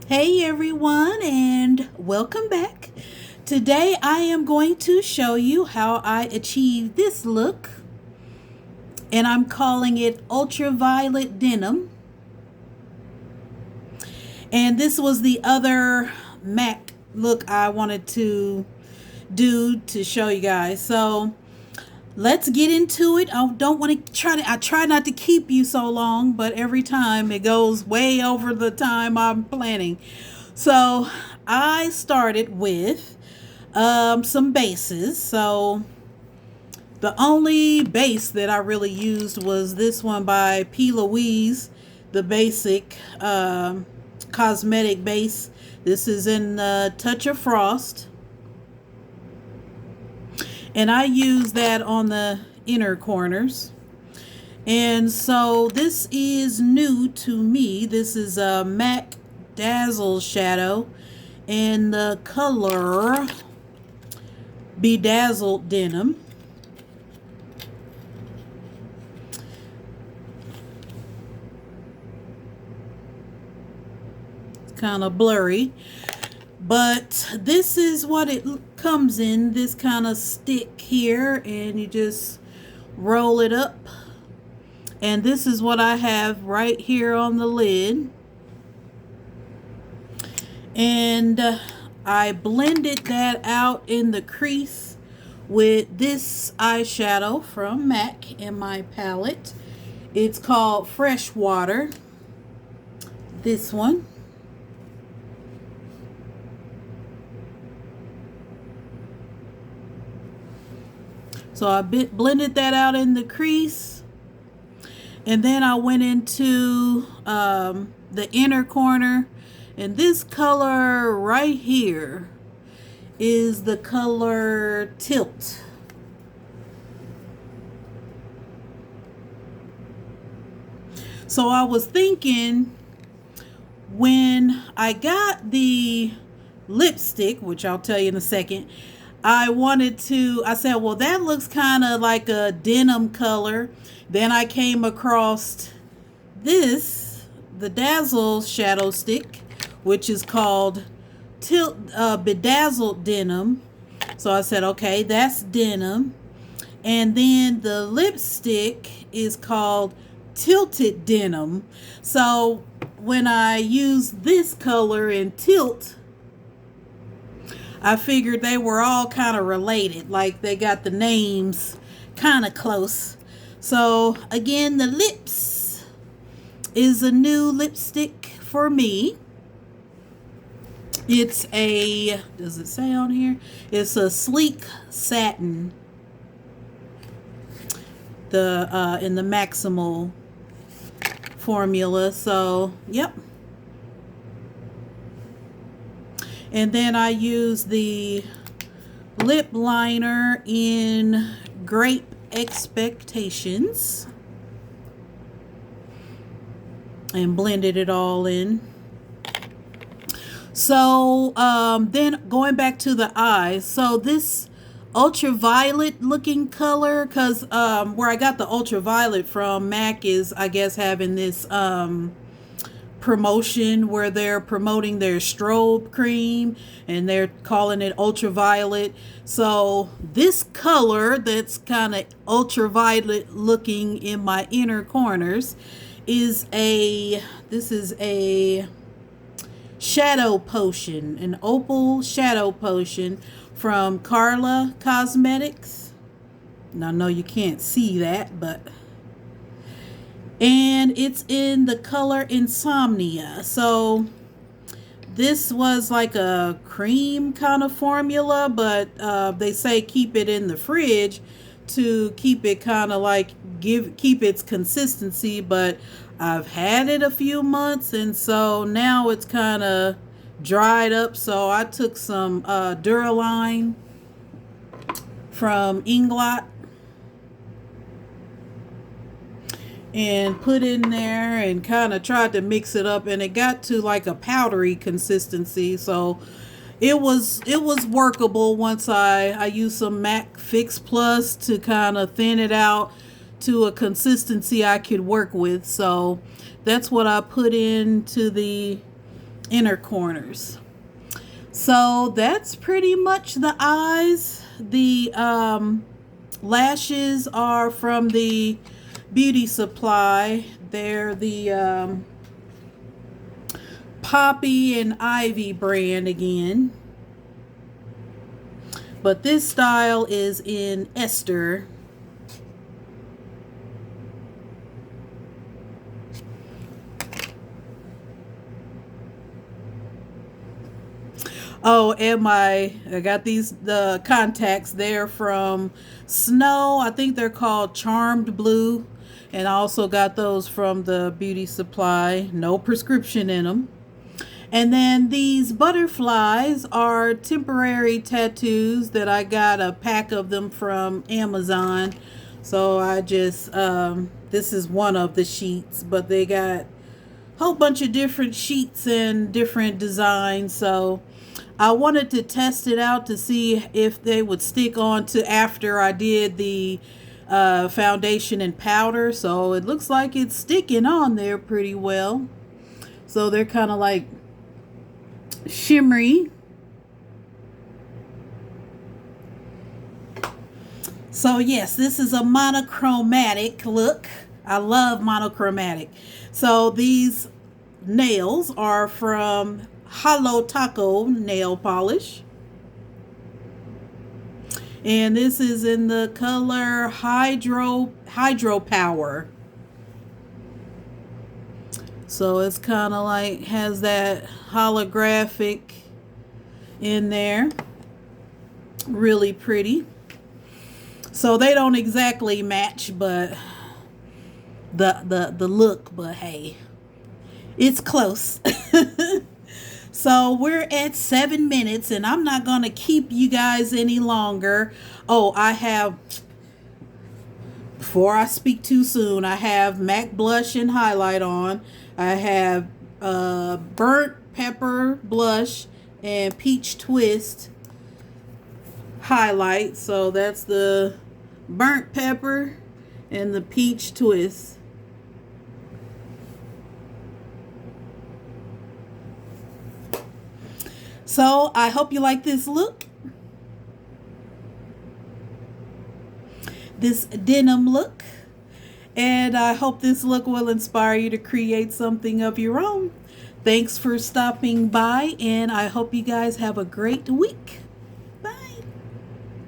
Hey everyone, and welcome back. Today I am going to show you how I achieve this look, and I'm calling it Ultraviolet Denim. And this was the other MAC look I wanted to do to show you guys. So let's get into it. I try not to keep you so long, but every time it goes way over the time I'm planning. So I started with some bases. So the only base that I really used was this one by P. Louise, the basic cosmetic base. This is in Touch of Frost. And I use that on the inner corners. And so this is new to me. This is a MAC Dazzle shadow in the color Bedazzled Denim. It's kind of blurry, but this is what it comes in, this kind of stick here, and you just roll it up. And this is what I have right here on the lid. And I blended that out in the crease with this eyeshadow from MAC in my palette. It's called Fresh Water. This one. So I blended that out in the crease. And then I went into the inner corner. And this color right here is the color Tilt. So I was thinking, when I got the lipstick, which I'll tell you in a second, I said, well, that looks kind of like a denim color. Then I came across this, the Dazzle shadow stick, which is called Bedazzled Denim. So I said, okay, that's denim. And then the lipstick is called Tilted Denim. So when I use this color in Tilt, I figured they were all kind of related, like they got the names kind of close. So again, the lips is a new lipstick for me. It's a, does it say on here? It's a sleek satin. In the Maximal formula. So, yep. And then I use the lip liner in Grape Expectations and blended it all in. So then going back to the eyes, so this ultraviolet looking color, because where I got the ultraviolet from, MAC is, I guess, having this promotion where they're promoting their strobe cream and they're calling it ultraviolet. So this color that's kind of ultraviolet looking in my inner corners is this is a shadow potion, an opal shadow potion from Carla Cosmetics. Now I know you can't see that, but and it's in the color Insomnia. So this was like a cream kind of formula, but they say keep it in the fridge to keep it kind of like keep its consistency. But I've had it a few months, and so now it's kind of dried up. So I took some Duraline from Inglot and put in there and kind of tried to mix it up, and it got to like a powdery consistency. So it was workable once I used some MAC Fix Plus to kind of thin it out to a consistency I could work with. So that's what I put into the inner corners. So that's pretty much the eyes. The lashes are from the Beauty Supply. They're the Poppy and Ivy brand again. But this style is in Esther. Oh, and I got the contacts there from Snow. I think they're called Charmed Blue. And I also got those from the Beauty Supply. No prescription in them. And then these butterflies are temporary tattoos that I got a pack of them from Amazon. So I just, this is one of the sheets, but they got a whole bunch of different sheets and different designs. So I wanted to test it out to see if they would stick on to after I did the foundation and powder. So it looks like it's sticking on there pretty well. So they're kind of like shimmery. So yes, this is a monochromatic look. I love monochromatic. So these nails are from Hollow Taco nail polish, and this is in the color Hydro Power. So it's kind of like has that holographic in there. Really pretty. So they don't exactly match, but the look, but hey, it's close. So we're at 7 minutes, and I'm not going to keep you guys any longer. Oh, before I speak too soon, I have MAC blush and highlight on. I have burnt pepper blush and peach twist highlight. So that's the burnt pepper and the peach twist. So I hope you like this look. This denim look. And I hope this look will inspire you to create something of your own. Thanks for stopping by, and I hope you guys have a great week.